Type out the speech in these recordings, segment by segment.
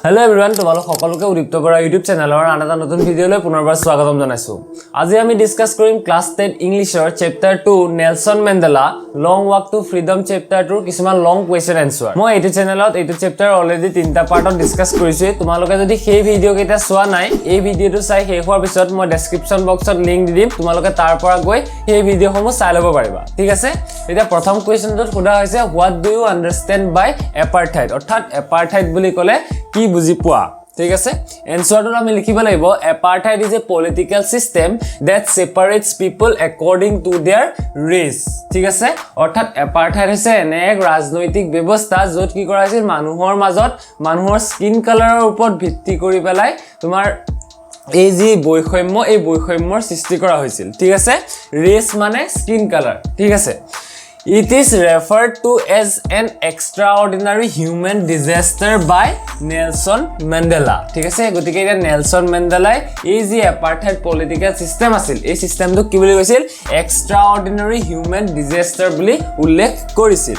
Hello everyone, তোমালোক সকলোকে Udipta Bora YouTube চেনেলৰ আন এটা নতুন ভিডিঅলৈ পুনৰবাৰ স্বাগতম জনাইছো। আজি আমি ডিসকাস কৰিম ক্লাস 10 ইংলিশৰ chapter 2 Nelson Mandela long walk to freedom chapter 2 কিছুমান লং কোৱেশ্চন এনসাৰ। মই এইটো চেনেলত এইটো চেপ্টাৰ অলৰেডি 3টা পাৰ্টত ডিসকাস কৰিছো। তোমালোকে যদি সেই ভিডিঅ কেইটা চোৱা নাই, এই ভিডিঅটো চাই শেষ হোৱাৰ পিছত মই ডেসক্ৰিপচন বক্সত লিংক দি দিম। তোমালোকে তাৰ পৰা গৈ সেই ভিডিঅসমূহ চাই ল'ব পাৰিবা। ঠিক আছে? এতিয়া প্ৰথম কোৱেশ্চনটোত সোধা হৈছে হোৱাট ডু ইউ আন্ডাৰষ্টেণ্ড বাই এপাৰ্থাইড? অৰ্থাৎ এপাৰ্থাইড বুলি ক'লে কি বুজি পোৱা? ঠিক আছে, এনসাৰটো আমি লিখিব লাগিব apartheid is a political system that separates people according to their race. ঠিক আছে, অৰ্থাৎ এপাৰ্থাইড হৈছে এনে এক ৰাজনৈতিক ব্যৱস্থা য'ত কি কৰা হৈছিল মানুহৰ মাজত মানুহৰ স্কিন কালাৰৰ ওপৰত ভিত্তি কৰি পেলাই তোমাৰ এই যি বৈষম্য এই বৈষম্যৰ সৃষ্টি কৰা হৈছিল। ঠিক আছে, ৰেস মানে স্কিন কালাৰ। ঠিক আছে, It is referred to as an extraordinary human disaster by Nelson Mandela. ঠিক আছে, গতিকে এটা নেলসন মেণ্ডেলাই এই যে এপাৰ্থাইড পলিটিক্যাল সিস্টেম আছিল এই সিস্টেমটো কি বুলি কৈছিল? এক্সট্ৰাঅৰ্ডিনাৰী হিউম্যান ডিজাস্টাৰ বুলি উল্লেখ কৰিছিল।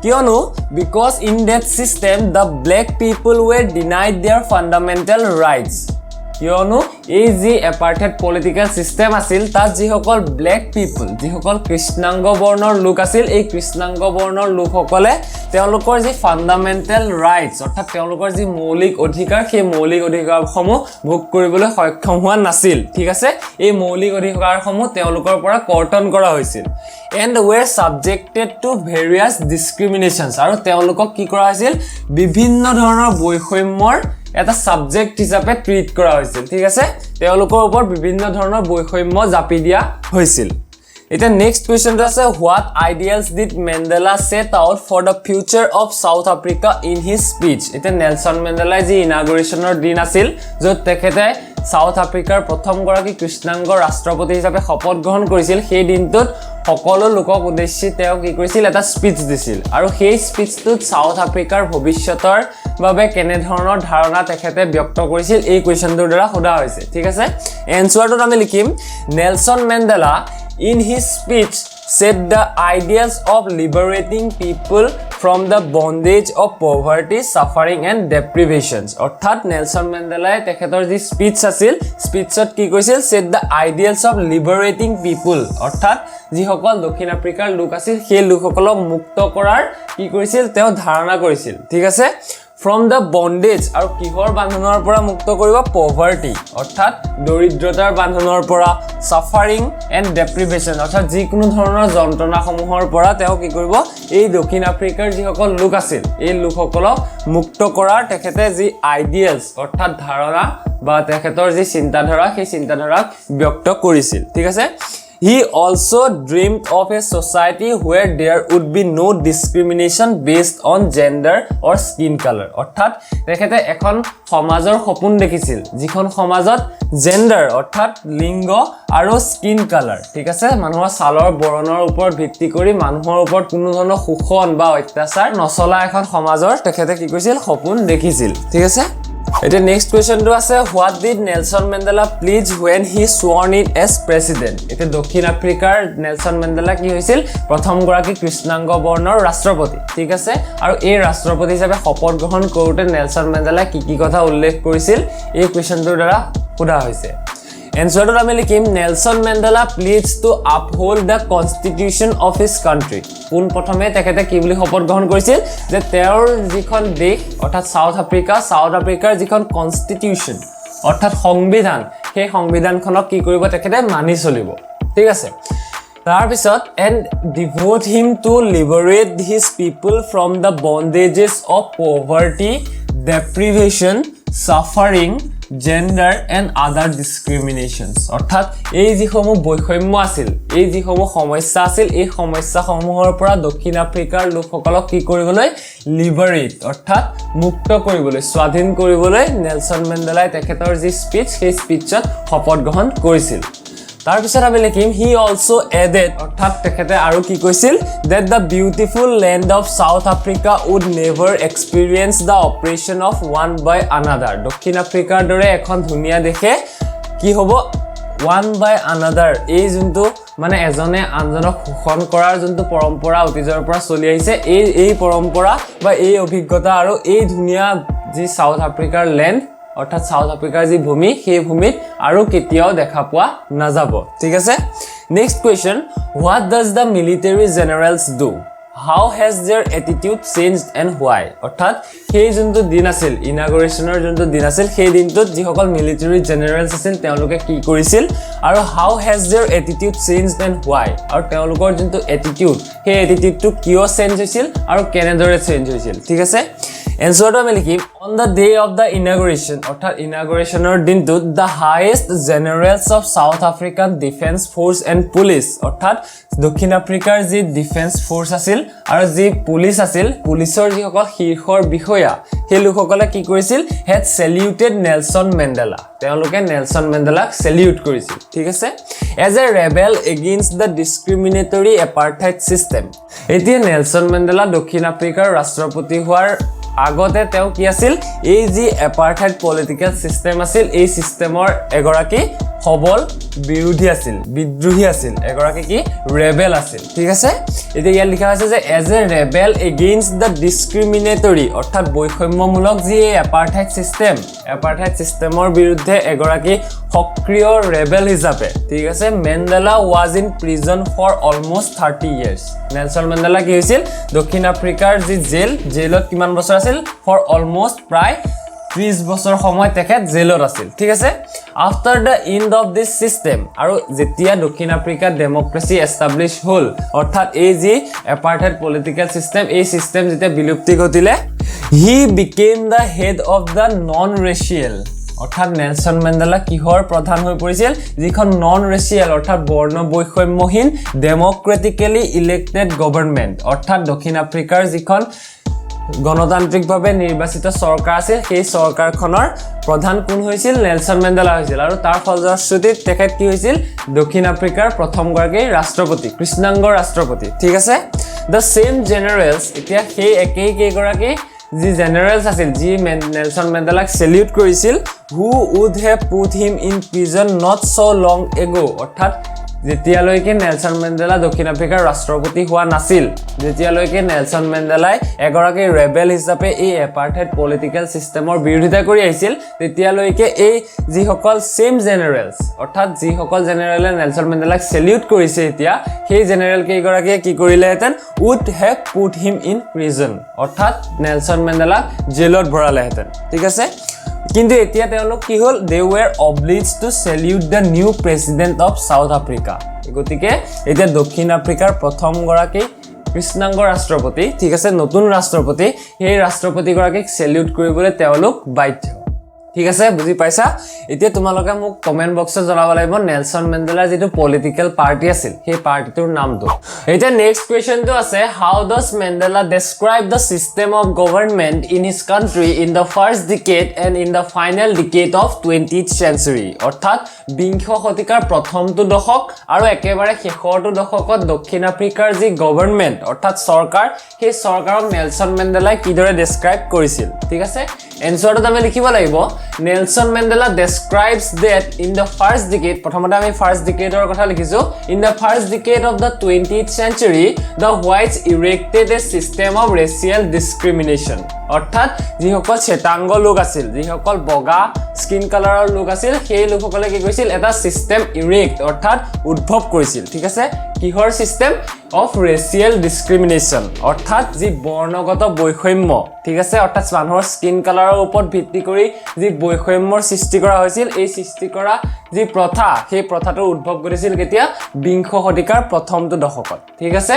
কিয়নো because in that system the black people were denied their fundamental rights. কিয়নো এই যে এপাৰ্থাইড পলিটিক্যাল সিস্টেম আছিল তাত যিসকল ব্ল্যাক পিপল যিসকল কৃষ্ণাংগ বৰ্ণৰ লোক আছিল এই কৃষ্ণাংগ বৰ্ণৰ লোকসকলে তেওঁলোকৰ যি ফান্ডামেন্টাল ৰাইটস অৰ্থাৎ তেওঁলোকৰ যি মৌলিক অধিকাৰ সেই মৌলিক অধিকাৰসমূহ ভোগ কৰিবলৈ সক্ষম হোৱা নাছিল। ঠিক আছে, এই মৌলিক অধিকাৰসমূহ তেওঁলোকৰ পৰা কৰ্তন কৰা হৈছিল and were subjected to various discriminations আৰু তেওঁলোকক কি কৰা হৈছিল? বিভিন্ন ধৰণৰ বৈষম্যৰ এটা সাবজেক্ট হিচাপে ট্ৰিট কৰা হৈছিল। ঠিক আছে, তেওঁলোকৰ ওপৰত বিভিন্ন ধৰণৰ বৈষম্য জাপি দিয়া হৈছিল। এটা নেক্সট কোৱেশ্চনটো আছে what ideals did Mandela set out for the future of South Africa in his speech? এটা নেলসন মেণ্ডেলাই যি ইনাগুৰেশ্যনৰ দিন আছিল য'ত তেখেতে সাউথ আফ্ৰিকাৰ প্ৰথম গৰাকী কৃষ্ণাংগ ৰাষ্ট্ৰপতি হিচাপে শপত গ্ৰহণ কৰিছিল সেই দিনটোত সকলো লোকক উদ্দেশ্যি তেওঁ কি কৰিছিল? এটা স্পীচ দিছিল আৰু সেই স্পীচটোত সাউথ আফ্ৰিকাৰ ভৱিষ্যতৰ বাবে কেনে ধৰণৰ ধাৰণা তেখেতে ব্যক্ত কৰিছিল এই কোৱেশ্চনটোৰ দ্বাৰা সোধা হৈছে। ঠিক আছে, এনসাৰটো আমি লিখিম Nelson Mandela in his speech said the ideals of liberating people from the bondage of poverty, suffering and deprivations. অৰ্থাৎ নেলসন মেণ্ডেলাই তেখেতৰ যি স্পীচ আছিল স্পীচত কি কৈছিল? said the ideals of liberating people অৰ্থাৎ যিসকল দক্ষিণ আফ্ৰিকাৰ লোক আছিল সেই লোকসকলক মুক্ত কৰাৰ কি কৰিছিল? তেওঁ ধাৰণা কৰিছিল। ঠিক আছে, from the bondage আৰু কিহৰ বান্ধনৰ পৰা মুক্ত কৰিব? poverty অৰ্থাৎ দৰিদ্ৰতাৰ বান্ধনৰ পৰা, suffering and deprivation অৰ্থাৎ যিকোনো ধৰণৰ যন্ত্ৰণাসমূহৰ পৰা তেওঁ কি কৰিব? এই দক্ষিণ আফ্ৰিকাৰ যিসকল লোক আছিল এই লোকসকলক মুক্ত কৰাৰ তেখেতে যি আইডিয়ালস অৰ্থাৎ ধাৰণা বা তেখেতৰ যি চিন্তাধাৰা সেই চিন্তাধাৰাক ব্যক্ত কৰিছিল। ঠিক আছে, He also dreamed of a society where there would be no discrimination based on gender or skin color. অৰ্থাৎ তেখেতে এখন সমাজৰ সপোন দেখিছিল যিখন সমাজত জেন্ডাৰ অৰ্থাৎ লিংগ আৰু স্কিন কালাৰ ঠিক আছে মানুহৰ ছালৰ বৰণৰ ওপৰত ভিত্তি কৰি মানুহৰ ওপৰত কোনো ধৰণৰ শোষণ বা অত্যাচাৰ নচলা এখন সমাজৰ তেখেতে কি কৰিছিল? সপোন দেখিছিল। ঠিক আছে, এটা নেক্সট কোৱেশ্চনটো আছে what did Nelson Mandela please when he sworn in as president? এটা দক্ষিণ আফ্ৰিকাৰ নেলসন মেণ্ডেলা কি হৈছিল? প্ৰথম গৰাকী কৃষ্ণাংগ বৰ্ণৰ ৰাষ্ট্ৰপতি। ঠিক আছে, আৰু এই ৰাষ্ট্ৰপতি হিচাপে শপত গ্ৰহণ কৰোঁতে নেলসন মেণ্ডেলা কি কথা উল্লেখ কৰিছিল এই কোৱেশ্চনটোৰ দ্বাৰা সোধা হৈছে। এনসাৰটো আমি লিখিম Nelson Mandela please two uphold the constitution of his country. পোন প্ৰথমে তেখেতে কি বুলি শপত গ্ৰহণ কৰিছিল? যে তেওঁৰ যিখন দেশ অৰ্থাৎ সাউথ আফ্ৰিকাৰ যিখন কনষ্টিটিউশ্যন অৰ্থাৎ সংবিধান সেই সংবিধানখনক কি কৰিব? তেখেতে মানি চলিব। ঠিক আছে, তাৰপিছত and devote him to liberate his people from the bondages of poverty, deprivation, suffering, gender and other discriminations অৰ্থাৎ এই যিসমূহ বৈষম্য আছিল এই যিসমূহ সমস্যা আছিল এই সমস্যাসমূহৰ পৰা দক্ষিণ আফ্ৰিকাৰ লোকসকলক কি কৰিবলৈ? লিবাৰেট অৰ্থাৎ মুক্ত কৰিবলৈ, স্বাধীন কৰিবলৈ নেলসন মেণ্ডেলাই তেখেতৰ যি স্পীচ সেই স্পীচত শপত গ্ৰহণ কৰিছিল। তাৰপিছত আমি লিখিম হি অলছো এডেড অৰ্থাৎ তেখেতে আৰু কি কৈছিল? that the beautiful land of South Africa would never experience the oppression of one by another. দক্ষিণ আফ্ৰিকাৰ দৰে এখন ধুনীয়া দেশে কি হ'ব? one by another এই যোনটো মানে এজনে আনজনক শোষণ কৰাৰ যোনটো পৰম্পৰা অতীজৰ পৰা চলি আহিছে এই পৰম্পৰা বা এই অভিজ্ঞতা আৰু এই ধুনীয়া যি সাউথ আফ্ৰিকাৰ ল্যান্ড অৰ্থাৎ সাউথ আফ্ৰিকাৰ যি ভূমি সেই ভূমিত আৰু কেতিয়াও দেখা পোৱা নাযাব ঠিক আছে next question what does the military generals do how has their attitude changed and why অৰ্থাৎ সেই যোনটো দিন আছিল ইনাগুৰেচনৰ যোনটো দিন আছিল সেই দিনটোত যিসকল মিলিটাৰী জেনাৰেলছ আছিল তেওঁলোকে কি কৰিছিল আৰু how has their attitude changed and why আৰু তেওঁলোকৰ যোনটো এটিটিউড সেই এটিটিউডটো কিয় চেঞ্জ হৈছিল আৰু কেনেদৰে চেঞ্জ হৈছিল ঠিক আছে এনসাৰটো আমি লিখিম on the day of the inauguration অৰ্থাৎ ইনাগুৰেচনৰ দিনটোত the highest generals of South African Defense Force and Police অৰ্থাৎ দক্ষিণ আফ্ৰিকাৰ যি ডিফেন্স ফোৰ্স আছিল আৰু যি পুলিশ আছিল পুলিশৰ যিসকল শীৰ্ষৰ বিষয়া সেই লোকসকলে কি কৰিছিল had saluted Nelson Mandela তেওঁলোকে নেলসন মেণ্ডেলাক সেলিউট কৰিছিল ঠিক আছে as a rebel against the discriminatory apartheid system এতিয়া নেলসন মেণ্ডেলা দক্ষিণ আফ্ৰিকাৰ ৰাষ্ট্ৰপতি হোৱাৰ আগতে তেওঁ কি আছিল এই যি এপাৰ্থাইড পলিটিক্যাল সিস্টেম আছিল এই সিস্টেমৰ এগৰাকী সবল বিৰোধী আছিল বিদ্ৰোহী আছিল এগৰাকী কি ৰেবেল আছিল ঠিক আছে এতিয়া ইয়াত লিখা আছে যে as a rebel against the discriminatory অৰ্থাৎ বৈষম্যমূলক যি এপাৰ্থাইড সিস্টেমৰ বিৰুদ্ধে এগৰাকী সক্ৰিয় ৰেবেল হিচাপে ঠিক আছে Mandela was in prison for almost 30 years Nelson Mandela কি হৈছিল দক্ষিণ আফ্ৰিকাৰ যি জেলত কিমান বছৰ আছিল ফৰ অলমোস্ট প্ৰায় 30 বছৰ সময় তেখেত জেলত আছিল ঠিক আছে after the end of this system আৰু যেতিয়া দক্ষিণ আফ্ৰিকা ডেমক্ৰেসি এস্টাবলিশ হল অৰ্থাৎ এই যি এপাৰ্থাইড পলিটিক্যাল সিস্টেম এই সিস্টেম যেতিয়া বিলুপ্তি ঘটিলে he became the head of the non racial অৰ্থাৎ নেলসন মেণ্ডেলা কিহৰ প্ৰধান হৈ পৰিছিল যিখন নন ৰেচিয়েল অৰ্থাৎ বৰ্ণ বৈষম্যহীন ডেমক্ৰেটিক্যালি ইলেক্টেড গভৰ্নমেন্ট অৰ্থাৎ দক্ষিণ আফ্ৰিকাৰ যিখন গণতান্ত্ৰিকভাৱে নিৰ্বাচিত চৰকাৰ আছিল সেই চৰকাৰখনৰ প্ৰধান কোন হৈছিল নেলসন মেণ্ডেলা হৈছিল আৰু তাৰ ফলশ্ৰুতিত তেখেত কি হৈছিল দক্ষিণ আফ্ৰিকাৰ প্ৰথমগৰাকী ৰাষ্ট্ৰপতি কৃষ্ণাংগ ৰাষ্ট্ৰপতি ঠিক আছে দ্য সেম জেনাৰেলছ এতিয়া সেই একেই কেইগৰাকী যি জেনাৰেলছ আছিল যি নেলসন মেণ্ডেলাক সেলিউট কৰিছিল who would have put him in prison not so long ago অৰ্থাৎ যেতিয়ালৈকে নেলসন মেণ্ডেলা দক্ষিণ আফ্ৰিকাৰ ৰাষ্ট্ৰপতি হোৱা নাছিল যেতিয়ালৈকে নেলসন মেণ্ডেলাই এগৰাকী ৰেবেল হিচাপে এই এপাৰ্থাইড পলিটিক্যাল সিস্টেমৰ বিৰোধিতা কৰি আহিছিল তেতিয়ালৈকে এই যিসকল সেম জেনাৰেলছ অৰ্থাৎ যিসকল জেনাৰেলে নেলসন মেণ্ডেলাক সেলিউট কৰিছে এতিয়া সেই জেনাৰেল কেইগৰাকীয়ে কি কৰিলেহেঁতেন would have put him in prison অৰ্থাৎ নেলসন মেণ্ডেলাক জেলত ভৰালেহেঁতেন ঠিক আছে কিন্তু এতিয়া তেওঁলোক কি হল they were obliged to salute the new president of South Africa গতিকে এতিয়া দক্ষিণ আফ্ৰিকাৰ প্ৰথমগৰাকী কৃষ্ণাংগ ৰাষ্ট্ৰপতি ঠিক আছে নতুন ৰাষ্ট্ৰপতি এই ৰাষ্ট্ৰপতি গৰাকীক সেলিউট কৰিবলৈ তেওঁলোক বাধ্য ঠিক আছে বুজি পাইছা এতিয়া তোমালোকে মোক কমেন্ট বক্সত জনাব লাগিব নেলসন মেণ্ডেলাৰ যেটো পলিটিক্যাল পাৰ্টি আছিল সেই পাৰ্টিটোৰ নামটো এতিয়া নেক্সট কোৱেশ্চনটো আছে how does Mandela describe the system of government in his country in the first decade and in the final decade of 20th century অৰ্থাৎ বিংশ শতিকাৰ প্ৰথমটো দশক আৰু একেবাৰে শেষৰটো দশকত দক্ষিণ আফ্ৰিকাৰ যি গভৰ্নমেন্ট অৰ্থাৎ চৰকাৰ সেই চৰকাৰক নেলসন মেণ্ডেলাই কিদৰে ডেসক্ৰাইব কৰিছিল ঠিক আছে এনসাৰটো আমি লিখিব লাগিব Nelson Mandela describes that in the first decade প্ৰথমতে আমি ফাৰ্স্ট ডিকেডৰ কথা লিখিছো in the first decade of the 20th century the whites erected a system of racial discrimination অৰ্থাৎ যিসকল শ্বেতাংগ লোক আছিল যিসকল বগা স্কিন কালাৰৰ লোক আছিল সেই লোকসকলে কি কৰিছিল এটা সিস্টেম ইৰেক্ট অৰ্থাৎ উদ্ভৱ কৰিছিল ঠিক আছে কিহৰ সিস্টেম অফ ৰেচিয়েল ডিসক্ৰিমিনেশন অৰ্থাৎ যি বৰ্ণগত বৈষম্য ঠিক আছে অৰ্থাৎ মানুহৰ স্কিন কালাৰৰ ওপৰত ভিত্তি কৰি যি বৈষম্যৰ সৃষ্টি কৰা হৈছিল এই সৃষ্টি কৰা যি প্ৰথা সেই প্ৰথাটো উদ্ভৱ কৰিছিল কেতিয়া বিংশ শতিকাৰ প্ৰথমটো দশকত ঠিক আছে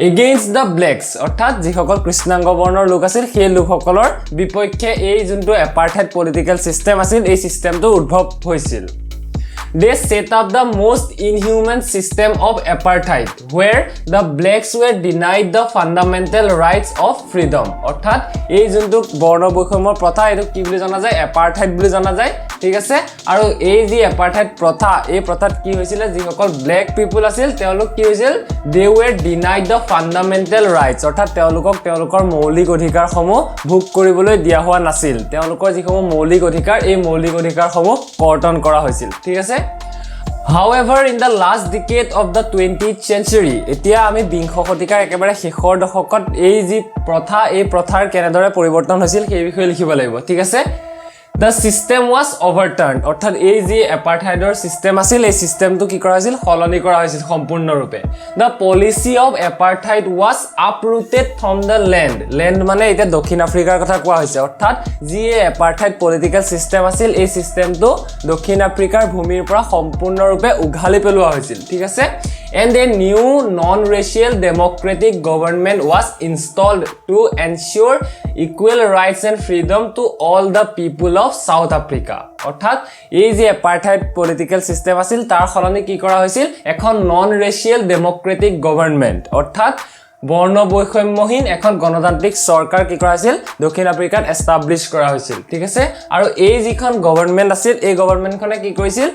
এগেইনষ্ট দ্য ব্লেকস অৰ্থাৎ যিসকল কৃষ্ণাংগ বৰ্ণৰ লোক আছিল সেই লোকসকলৰ বিপক্ষে এই যোনটো এপাৰ্থাইড পলিটিক্যাল সিস্টেম আছিল এই সিস্টেমটো উদ্ভৱ হৈছিল They set up the most inhuman system of apartheid where the blacks were denied the fundamental rights of freedom অৰ্থাৎ এই যোনটো বৰ্ণ বৈষম্যৰ প্ৰথা এটো কি বুলি জনা যায় এপাৰ্থাইড বুলি জনা যায় ঠিক আছে আৰু এই যি এপাৰ্থাইড প্ৰথা এই প্ৰথাত কি হৈছিল যিসকল ব্ল্যাক পিপল আছিল তেওঁলোক কি হৈছিল they were denied the fundamental rights অৰ্থাৎ তেওঁলোকক তেওঁলোকৰ মৌলিক অধিকাৰসমূহ ভোগ কৰিবলৈ দিয়া হোৱা নাছিল তেওঁলোকৰ যিসমূহ মৌলিক অধিকাৰ এই মৌলিক অধিকাৰসমূহ কৰ্তন কৰা হৈছিল ঠিক আছে However, in the last decade of the 20th century, এতিয়া আমি বিংশ শতিকাৰ একেবাৰে শেষৰ দশকত এই যি প্ৰথা এই প্ৰথাৰ কেনেদৰে পৰিৱৰ্তন হৈছিল সেই বিষয়ে লিখিব লাগিব ঠিক আছে The system was overturned অৰ্থাৎ এই যি এপাৰ্থাইডৰ সিস্টেম আছিল এই সিস্টেমটো কি কৰা হৈছিল সলনি কৰা হৈছিল সম্পূৰ্ণৰূপে The policy of apartheid was uprooted from the land মানে এটা দক্ষিণ আফ্ৰিকাৰ কথা কোৱা হৈছে অৰ্থাৎ যি এপাৰ্থাইড পলিটিক্যাল সিস্টেম আছিল এই সিস্টেমটো দক্ষিণ আফ্ৰিকাৰ ভূমিৰ পৰা সম্পূৰ্ণৰূপে উঘালি পেলোৱা হৈছিল ঠিক আছে And a new non-racial democratic government was installed to ensure equal rights and freedom to all the people of South Africa. অর্থাৎ এই যে apartheid political system আছিল তাৰ সলনি কি কৰা হৈছিল এখন non-racial democratic government অৰ্থাৎ বৰ্ণ বৈষম্যহীন এখন গণতান্ত্ৰিক সৰকাৰ কি কৰা হৈছিল দক্ষিণ আফ্ৰিকাত এস্টাবলিশ কৰা হৈছিল ঠিক আছে আৰু এই যিখন গভৰ্ণমেন্ট আছিল এই গভৰ্ণমেন্টখনে কি কৰিছিল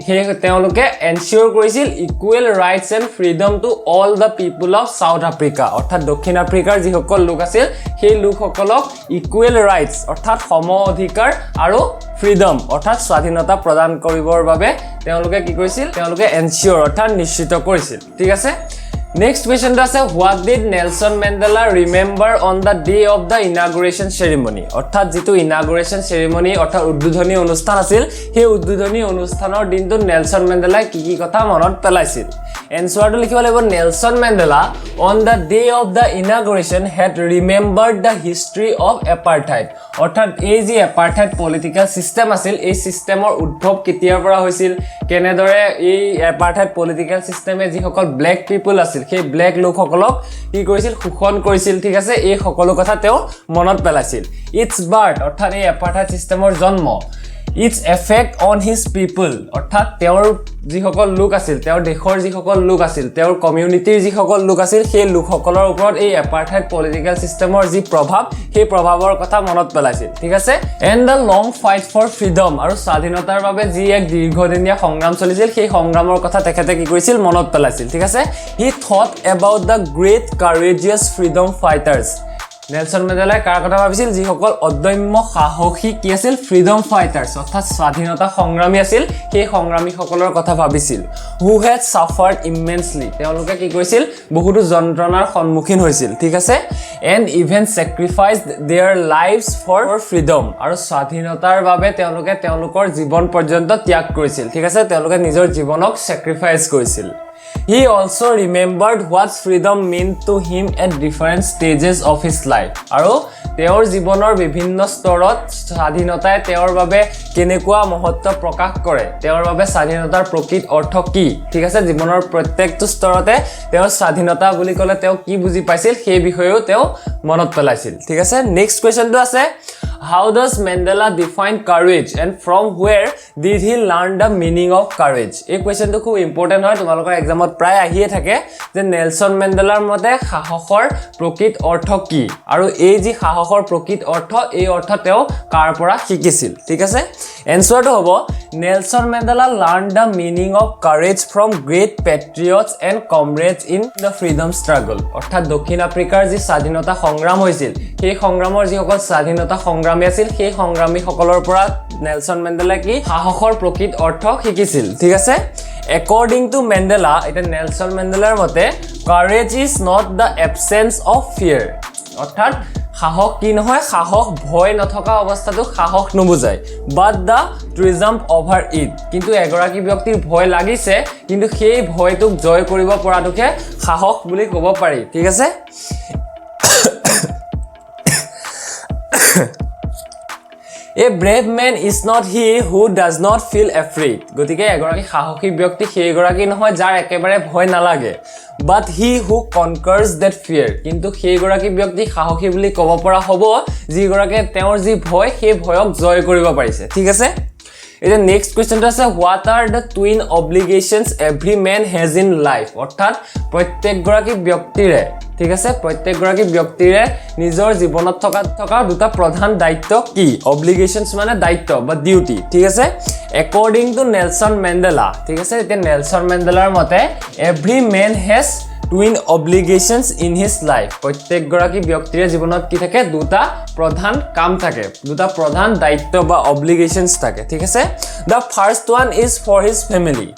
সেই তেওঁলোকে এনশিওৰ কৰিছিল equal rights and freedom to all the people of South Africa অৰ্থাৎ দক্ষিণ আফ্ৰিকাৰ যিসকল লোক আছিল সেই লোকসকলক ইকুৱেল ৰাইটস অৰ্থাৎ সম অধিকাৰ আৰু ফ্ৰীডম অৰ্থাৎ স্বাধীনতা প্ৰদান কৰিবৰ বাবে তেওঁলোকে কি কৰিছিল তেওঁলোকে এনশিওৰ অৰ্থাৎ নিশ্চিত কৰিছিল ঠিক আছে Next question is what did Nelson Mandela remember on the day of the inauguration ceremony? অর্থাৎ যেটো inauguration ceremony অর্থাৎ উদ্বোধনী অনুষ্ঠান আছিল সেই উদ্বোধনী অনুষ্ঠানৰ দিনটো নেলসন মেণ্ডেলা কি কথা মনত পেলাইছিল এনসাৰটো লিখিব লাগিব Nelson Mandela on the day of the inauguration had remembered the history of apartheid অর্থাৎ এই যে apartheid political system আছিল এই সিস্টেমৰ উদ্ভৱ কেতিয়াৰ পৰা হৈছিল কেনেদৰে এই apartheid political system যি সকল black people আছিল সেই ব্ল্যাক লোকসকলক কি কৰিছিল শোষণ কৰিছিল ঠিক আছে এই সকলো কথা তেওঁ মনত পেলাইছিল ইটস বাৰ্থ অৰ্থাৎ এই এপাৰ্থাইড সিস্টেমৰ জন্ম ইটস এফেক্ট অন হিজ পিপল অৰ্থাৎ তেওঁৰ যি সকল লোক আছিল তেওঁৰ দেশৰ যি সকল লোক আছিল তেওঁৰ কমিউনিটিৰ যি সকল লোক আছিল সেই লোকসকলৰ ওপৰত এই এপাৰ্থাইড পলিটিক্যাল সিস্টেমৰ যি প্ৰভাৱ সেই প্ৰভাৱৰ কথা মনত পেলাইছিল ঠিক আছে and the long fight for freedom আৰু স্বাধীনতাৰ বাবে যি এক দীৰ্ঘদিনীয়া সংগ্ৰাম চলিছিল সেই সংগ্ৰামৰ কথা তেখেতে কি কৰিছিল মনত পেলাইছিল ঠিক আছে he thought about the great courageous freedom fighters Nelson Mandela কাৰ কথা ভাবিছিল যি সকল অদম্য সাহসী কি আছিল ফ্ৰীডম ফাইটাৰ্ছ অৰ্থাৎ স্বাধীনতা সংগ্ৰামী আছিল সেই সংগ্ৰামী সকলৰ কথা ভাবিছিল হু হ্যাড সাফাৰ্ড ইমেন্সলি তেওঁলোকে কি কৰিছিল বহুতো যন্ত্ৰণাৰ সন্মুখীন হৈছিল ঠিক আছে and even sacrificed their lives for freedom আৰু স্বাধীনতাৰ বাবে তেওঁলোকে তেওঁলোকৰ জীৱন পৰ্যন্ত ত্যাগ কৰিছিল ঠিক আছে তেওঁলোকে নিজৰ জীৱনক স্যাক্ৰিফাইস কৰিছিল He also remembered what freedom meant to him at different stages of his life. আৰু তেওঁৰ জীৱনৰ বিভিন্ন স্তৰত স্বাধীনতাই তেওঁৰ বাবে কেনেকুৱা মহত্ব প্ৰকাশ কৰে তেওঁৰ বাবে স্বাধীনতাৰ প্ৰকৃত অৰ্থ কি ঠিক আছে জীৱনৰ প্ৰত্যেকটো স্তৰতে তেওঁৰ স্বাধীনতা বুলি ক'লে তেওঁ কি বুজি পাইছিল সেই বিষয়েও তেওঁ মনত পেলাইছিল ঠিক আছে নেক্সট কোৱেশ্চনটো আছে How does Mandela define courage and from where did he learn the meaning of courage? এই কোৱেশ্চনটো খুব ইম্পৰ্টেন্ট হয় তোমালোকৰ এক্সামত প্ৰায় আহিয়ে থাকে যে নেলসন মেণ্ডেলাৰ মতে সাহসৰ প্ৰকৃত অৰ্থ কি আৰু এই যি সাহসৰ প্ৰকৃত অৰ্থ এই অৰ্থ তেওঁ কাৰ পৰা শিকিছিল ঠিক আছে এনসাৰটো হ'ব Nelson Mandela learned the meaning of courage from great patriots and comrades in the freedom struggle অৰ্থাৎ দক্ষিণ আফ্ৰিকাৰ যি স্বাধীনতা সংগ্ৰাম হৈছিল সেই সংগ্ৰামৰ যি সকল স্বাধীনতা সংগ্ৰামী আছিল সেই সংগ্ৰামী সকলৰ পৰা নেলসন মেণ্ডেলা কি সাহসৰ প্ৰকৃত অৰ্থ শিকিছিল ঠিক আছে According to Mandela, এটা নেলসন মেণ্ডেলাৰ মতে courage is not the absence of fear অৰ্থাৎ সাহস কি নহয় সাহস ভয় নথকা অৱস্থাটো সাহস নুবুজায় but the triumph over it কিন্তু এগৰাকী ব্যক্তিৰ ভয় লাগিছে কিন্তু সেই ভয়টোক জয় কৰিব পৰাটোকে সাহস বুলি ক'ব পাৰি ঠিক আছে A brave man is not he who does not feel afraid. গতিকে এগৰাকী সাহসী ব্যক্তি সেই গৰাকী নহয় যাৰ একেবাৰে ভয় নালাগে but he who conquers that fear কিন্তু সেই গৰাকী ব্যক্তি সাহসী বুলি ক'ব পৰা হ'ব যি গৰাকী তেওঁৰ যি ভয় সেই ভয়ক জয় কৰিব পাৰিছে ঠিক আছে এটা নেক্সট কোৱেশ্চনটো আছে what are the twin obligations every man has in life অৰ্থাৎ প্ৰত্যেক গৰাকী ব্যক্তিৰে ঠিক আছে প্ৰত্যেক গৰাকী ব্যক্তিৰে নিজৰ জীৱনত থকা দুটা প্ৰধান দায়িত্ব কি অব্লিগেশনস মানে দায়িত্ব বা ডিউটি ঠিক আছে according to Nelson Mandela ঠিক আছে এটা নেলসন মেণ্ডেলাৰ মতে every man has twin obligations in his life প্ৰত্যেক গৰাকী ব্যক্তিৰ জীৱনত কি থাকে দুটা প্ৰধান কাম থাকে দুটা প্ৰধান দায়িত্ব বা obligations থাকে ঠিক আছে the first one is for his family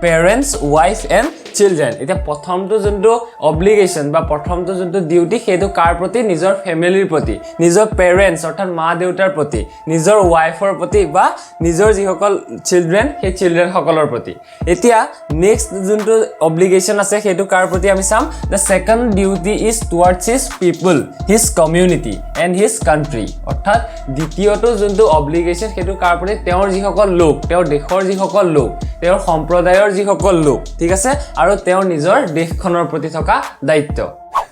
parents, wife and children. এতিয়া প্ৰথমটো যোনটো obligation বা প্ৰথমটো যোনটো ডিউটি সেইটো কাৰ প্ৰতি নিজৰ ফ্যামিলিৰ প্ৰতি নিজৰ পেৰেন্টস অৰ্থাৎ মা দেউতাৰ প্ৰতি নিজৰ ওয়াইফৰ প্ৰতি বা নিজৰ যিসকল চিলড্ৰেন সেই চিলড্ৰেন সকলৰ প্ৰতি এতিয়া নেক্সট যোনটো obligation আছে সেইটো কাৰ প্ৰতি আমি চাম the second duty is towards his people his community and his country অৰ্থাৎ দ্বিতীয়টো যোনটো obligation সেইটো কাৰ প্ৰতি তেওঁৰ যিসকল লোক তেওঁৰ দেশৰ যিসকল লোক তেওঁৰ সম্প্ৰদায়ৰ যিসকল লোক ঠিক আছে আৰু তেওঁৰ নিজৰ দেশখনৰ প্ৰতি থকা দায়িত্ব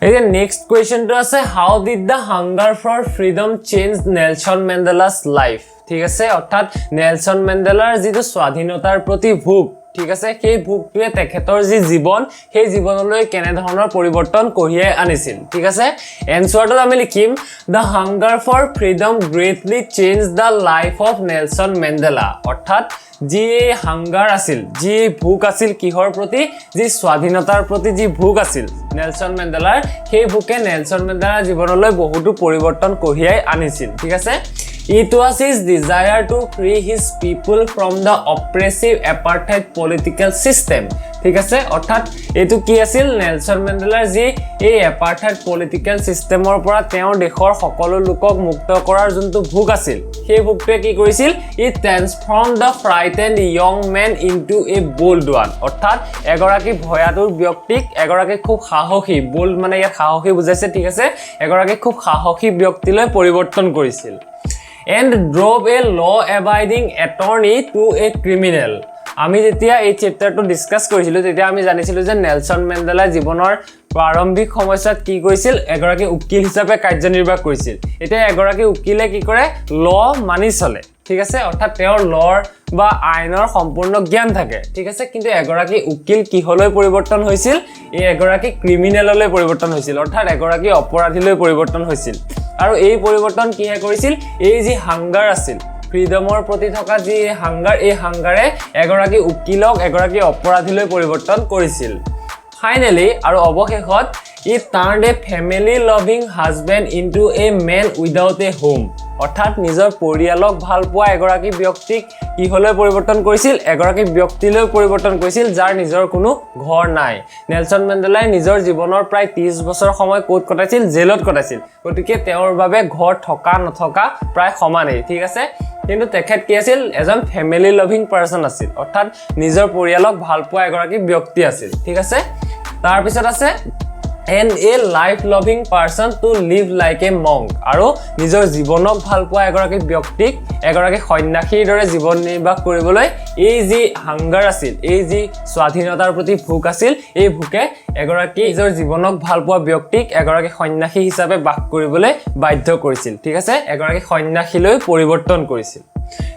এতিয়া নেক্সট কোৱেশ্চনটো আছে how did the hunger for freedom change Nelson Mandela's life ঠিক আছে অৰ্থাৎ নেলসন মেণ্ডেলাৰ যিটো স্বাধীনতাৰ প্ৰতি ভোগ ঠিক আছে সেই ভোগটোৱে তেখেতৰ যি জীৱন সেই জীৱনলৈ কেনে ধৰণৰ পৰিৱৰ্তন কঢ়িয়াই আনিছিল ঠিক আছে এনসাৰটো আমি লিখিম the hunger for freedom greatly change the life of Nelson Mandela অৰ্থাৎ যি হাংগাৰ আছিল যি ভোগ আছিল কিহৰ প্ৰতি যি স্বাধীনতাৰ প্ৰতি যি ভোগ আছিল নেলসন মেণ্ডেলাৰ সেই ভোগে নেলসন মেণ্ডেলাৰ জীৱনলৈ বহুতো পৰিৱৰ্তন কঢ়িয়াই আনিছিল ঠিক আছে It was his desire to free his people from the oppressive apartheid political system. ঠিক আছে অৰ্থাৎ এটো কি আছিল নেলসন মেণ্ডেলাৰ যি এই এপাৰ্থাইড পলিটিক্যাল সিস্টেমৰ পৰা তেওঁৰ দেশৰ সকলো লোকক মুক্ত কৰাৰ যোনটো ভোগ আছিল সেই ভোগটোৱে কি কৰিছিল it transform the frightened young man into a bold one অৰ্থাৎ এগৰাকী ভয়াতুৰ ব্যক্তিক এগৰাকী খুব সাহসী বোল্ড মানে ইয়াত সাহসী বুজাইছে ঠিক আছে এগৰাকী খুব সাহসী ব্যক্তিলৈ পৰিৱৰ্তন কৰিছিল and drove a law-abiding attorney to a criminal. আমি যেতিয়া এই চ্যাপ্টাৰটো ডিসকাস কৰিছিলো তেতিয়া আমি জানিছিলো যে নেলসন মেণ্ডেলা জীৱনৰ প্ৰাৰম্ভিক সময়ত কি কৰিছিল এগৰাকী উকিল হিচাপে কাৰ্যনিৰ্বাহ কৰিছিল এতিয়া এগৰাকী উকিলে কি কৰে ল মানি চলে ঠিক আছে অৰ্থাৎ তেওঁৰ লৰ বা আইনৰ সম্পূৰ্ণ জ্ঞান থাকে ঠিক আছে কিন্তু এগৰাকী উকিল কিহলৈ পৰিৱৰ্তন হৈছিল এই এগৰাকী ক্ৰিমিনেললৈ পৰিৱৰ্তন হৈছিল অৰ্থাৎ এগৰাকী অপৰাধীলৈ পৰিৱৰ্তন হৈছিল আৰু এই পৰিৱৰ্তন কিহে কৰিছিল এই যি হাংগাৰ আছিল ফ্ৰীডমৰ প্ৰতি থকা যি হাংগাৰ এই হাংগাৰে এগৰাকী উকিলক এগৰাকী অপৰাধীলৈ পৰিৱৰ্তন কৰিছিল ফাইনালি আৰু অৱশেষত it turned a family loving husband into a man without a home অৰ্থাৎ নিজৰ পৰিয়ালক ভাল পোৱা এগৰাকী ব্যক্তিক কিহলৈ পৰিৱৰ্তন কৰিছিল এগৰাকী ব্যক্তিলৈ পৰিৱৰ্তন কৰিছিল যাৰ নিজৰ কোনো ঘৰ নাই নেলসন মেণ্ডেলাই নিজৰ জীৱনৰ প্ৰায় 30 বছৰ সময় কোট কটাইছিল জেলত কটাইছিল গতিকে তেওঁৰ বাবে ঘৰ থকা নথকা প্ৰায় সমানেই ঠিক আছে কিন্তু তেখেত কি আছিল এজন ফ্যামিলি লাভিং পাৰসন আছিল অৰ্থাৎ নিজৰ পৰিয়ালক ভাল পোৱা এগৰাকী ব্যক্তি আছিল ঠিক আছে তাৰ পিছত আছে and a life loving person to live like a monk আৰু নিজৰ জীৱনক ভাল পোৱা এগৰাকী ব্যক্তিক এগৰাকী সন্ন্যাসীৰ দৰে জীৱন নিৰ্বাহ কৰিবলৈ এই যি হাংগাৰ আছিল এই যি স্বাধীনতাৰ প্ৰতি ভোগ আছিল এই ভোগে এগৰাকী নিজৰ জীৱনক ভাল পোৱা ব্যক্তিক এগৰাকী সন্ন্যাসী হিচাপে বাস কৰিবলৈ বাধ্য কৰিছিল ঠিক আছে এগৰাকী সন্ন্যাসীলৈ পৰিৱৰ্তন কৰিছিল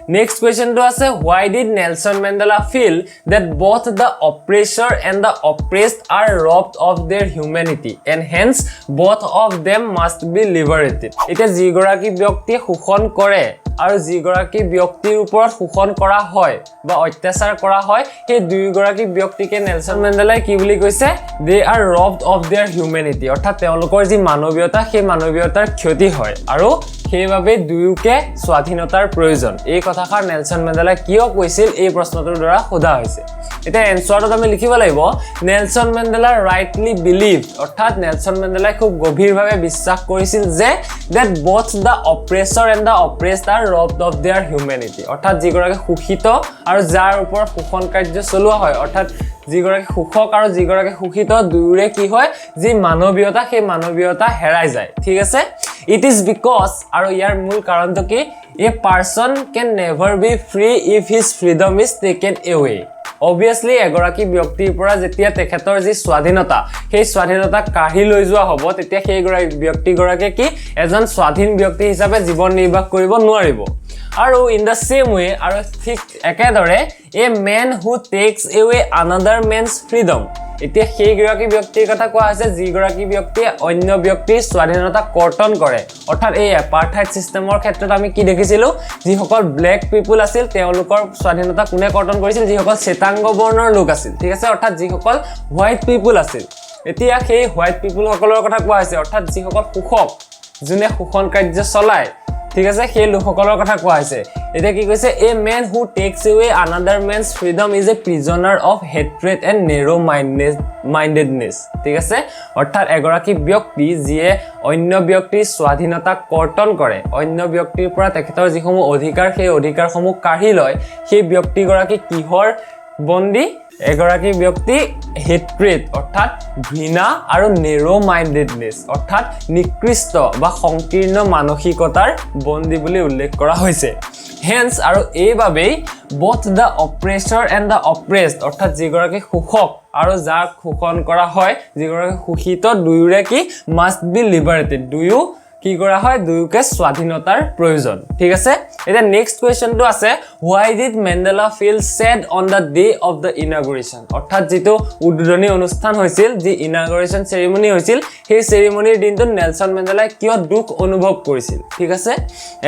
Next question to us why did Nelson Mandela feel that both the oppressor and the oppressed are robbed of their humanity and hence both of them must be liberated এটা যিগৰাকী ব্যক্তি শোষণ কৰে আৰু যিগৰাকী ব্যক্তিৰ ওপৰত শোষণ কৰা হয় বা অত্যাচাৰ কৰা হয় সেই দুইগৰাকী ব্যক্তিকে নেলসন মেণ্ডেলাই কি বুলি কৈছে they are robbed of their humanity অৰ্থাৎ তেওঁলোকৰ যি মানৱীয়তা সেই মানৱীয়তাৰ ক্ষতি হয় আৰু সেইভাবে দুয়োকে স্বাধীনতাৰ প্ৰয়োজন এই কথাষাৰ নেলসন মেণ্ডেলাই কিয় কৈছিল এই প্ৰশ্নটোৰ দ্বাৰা সোধা হৈছে এটা এনসাৰটো আমি লিখিব লাগিব নেলসন মেণ্ডেলা ৰাইটলি বিলিভ অৰ্থাৎ নেলসন মেণ্ডেলাই খুব গভীৰভাৱে বিশ্বাস কৰিছিল যে that both the oppressor and the oppressed are robbed of their humanity অৰ্থাৎ যিগৰাকী শোষিত আৰু যাৰ ওপৰত শোষণ কাৰ্য চলোৱা হয় অৰ্থাৎ যিগৰাকী শোষক আৰু যিগৰাকী শোষিত দুয়োৰে কি হয় যি মানৱীয়তা সেই মানৱীয়তা হেৰাই যায় ঠিক আছে it is because আৰু ইয়াৰ মূল কাৰণটো কি a person can never be free if his freedom is taken away obviously এগৰাকী ব্যক্তিৰ পৰা যেতিয়া তেখেতৰ যি স্বাধীনতা সেই স্বাধীনতা কাঢ়ি লৈ যোৱা হ'ব তেতিয়া সেই ব্যক্তিগৰাকীয়ে কি এজন স্বাধীন ব্যক্তি হিচাপে জীৱন নিৰ্বাহ কৰিব নোৱাৰিব আৰু in the same way আৰু ঠিক একেদৰে a man who takes away another man's freedom এতিয়া সেই গৰাকী ব্যক্তিৰ কথা কোৱা হৈছে যিগৰাকী ব্যক্তিয়ে অন্য ব্যক্তিৰ স্বাধীনতা কৰ্তন কৰে অৰ্থাৎ এই এপাৰ্থাইড সিস্টেমৰ ক্ষেত্ৰত আমি কি দেখিছিলো যিসকল ব্ল্যাক পিপল আছিল তেওঁলোকৰ স্বাধীনতা কোনে কৰ্তন কৰিছিল যিসকল শ্বেতাংগ বৰ্ণৰ লোক আছিল ঠিক আছে অৰ্থাৎ যিসকল হোৱাইট পিপল আছিল এতিয়া সেই হোৱাইট পিপল সকলৰ কথা কোৱা হৈছে অৰ্থাৎ যিসকল শোষক যোনে শোষণ কাৰ্য চলায় ঠিক আছে সেই লোকসকলৰ কথা কোৱা হৈছে এটা কি কৈছে a man who takes away another man's freedom is a prisoner of hatred and narrow mindedness ঠিক আছে অৰ্থাৎ এগৰাকী ব্যক্তি যিয়ে অন্য ব্যক্তিৰ স্বাধীনতা কৰ্তন কৰে অন্য ব্যক্তিৰ পৰা তেখেতৰ যিসমূহ অধিকাৰ সেই অধিকাৰসমূহ কাঢ়ি লয় সেই ব্যক্তিগৰাকী কিহৰ বন্দী এগৰাকী ব্যক্তি হেট্ৰেট অৰ্থাৎ ঘৃণা আৰু নেৰো মাইন্ডেডনেস অৰ্থাৎ নিকৃষ্ট বা সংকীৰ্ণ মানসিকতাৰ বন্দী বুলি উল্লেখ কৰা হৈছে হেন্স আৰু এইবাবেই both the oppressor and the oppressed অৰ্থাৎ যিগৰাকী শোষক আৰু যাক শোষণ কৰা হয় যিগৰাকী শোষিত দুয়োৰে কি must be liberated দুয়ো কি কৰা হয় দুয়োকে স্বাধীনতাৰ প্ৰয়োজন ঠিক আছে এটা নেক্সট কোৱেশ্চনটো আছে why did Mandela feel sad on the day of the inauguration অৰ্থাৎ যেটো উদ্বোধনী অনুষ্ঠান হৈছিল যি ইনাগুৰেশন সেৰেমনি হৈছিল সেই সেৰেমনিৰ দিনটো নেলসন মেণ্ডেলাই কিয় দুখ অনুভৱ কৰিছিল ঠিক আছে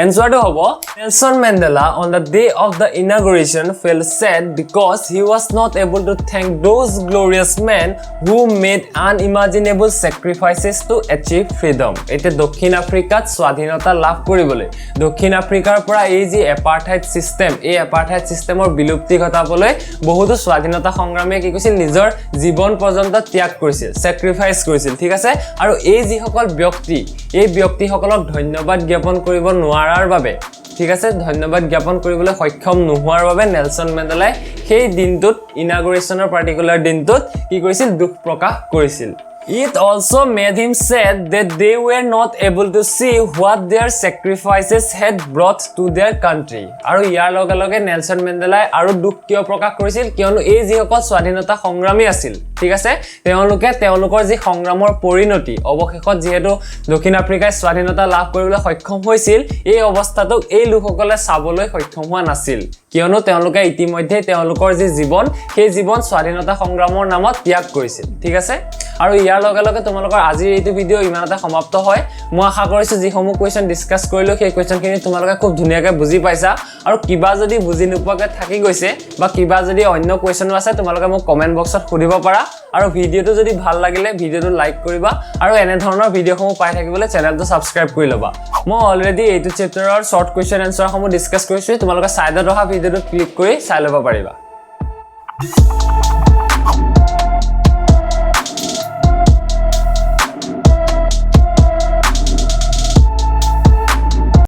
এনসাৰটো হ'ব Nelson Mandela on the day of the inauguration felt sad because he was not able to thank those glorious men who made unimaginable sacrifices to achieve freedom এটা দক্ষিণ আফ্ৰিকাত স্বাধীনতা লাভ কৰিবলৈ দক্ষিণ আফ্ৰিকাৰ পৰা এই যে এপাৰ্থাইড সিস্টেম এই এপাৰ্থাইড সিস্টেমৰ বিলুপ্তি ঘটাবলৈ বহুতো স্বাধীনতা সংগ্ৰামীয়ে কি কৈছিল নিজৰ জীৱন পৰ্যন্ত ত্যাগ কৰিছিল স্যাক্ৰিফাইস কৰিছিল ঠিক আছে আৰু এই যিসকল ব্যক্তি এই ব্যক্তিসকলক ধন্যবাদ জ্ঞাপন কৰিব নোৱাৰাৰ বাবে ঠিক আছে ধন্যবাদ জ্ঞাপন কৰিবলৈ সক্ষম নোহোৱাৰ বাবে নেলসন মেণ্ডেলাই সেই দিনটোত ইনাগুৰেশনৰ পাৰ্টিকুলাৰ দিনটোত কি কৰিছিল দুখ প্ৰকাশ কৰিছিল It also made him sad that they were not able to see what their sacrifices had brought to their country. আৰু ইয়াৰ লগে লগে নেলসন মেণ্ডেলাই আৰু দুখ কিয় প্ৰকাশ কৰিছিল কিয়নো এই যিসকল স্বাধীনতা সংগ্ৰামী আছিল ঠিক আছে তেওঁলোকে তেওঁলোকৰ যি সংগ্ৰামৰ পৰিণতি অৱশেষত যেহেতু দক্ষিণ আফ্ৰিকাই স্বাধীনতা লাভ কৰিবলৈ সক্ষম হৈছিল এই অৱস্থাটোক এই লোকসকলে চাবলৈ সক্ষম হোৱা নাছিল কিয়নো তেওঁলোকে ইতিমধ্যে তেওঁলোকৰ যি জীৱন সেই জীৱন স্বাধীনতা সংগ্ৰামৰ নামত ত্যাগ কৰিছিল ঠিক আছে আৰু ইয়াৰ লগে লগে তোমালোকৰ আজিৰ এইটো ভিডিও ইমানতে সমাপ্ত হয় মই আশা কৰিছো যি সমূহ কোৱেশ্চন ডিসকাস কৰিলো সেই কোৱেশ্চনখিনি তোমালোকে খুব ধুনীয়াকৈ বুজি পাইছা আৰু কিবা যদি বুজি নোপোৱাকৈ থাকি গৈছে বা কিবা যদি অন্য কোৱেশ্চনো আছে তোমালোকে মোক কমেন্ট বক্সত সুধিব পাৰা আৰু ভিডিওটো যদি ভাল লাগিলে ভিডিওটো লাইক কৰিবা আৰু এনে ধৰণৰ ভিডিওসমূহ পাই থাকিবলৈ চেনেলটো সাবস্ক্ৰাইব কৰি লবা মই অলৰেডি এইটো চেপ্টাৰৰ শৰ্ট কোৱেশ্চন এনসাৰ সমূহ ডিসকাস কৰিছো তোমালোকে সাইডত অহা ভিডিওটো ক্লিক কৰি চাই লব পাৰিবা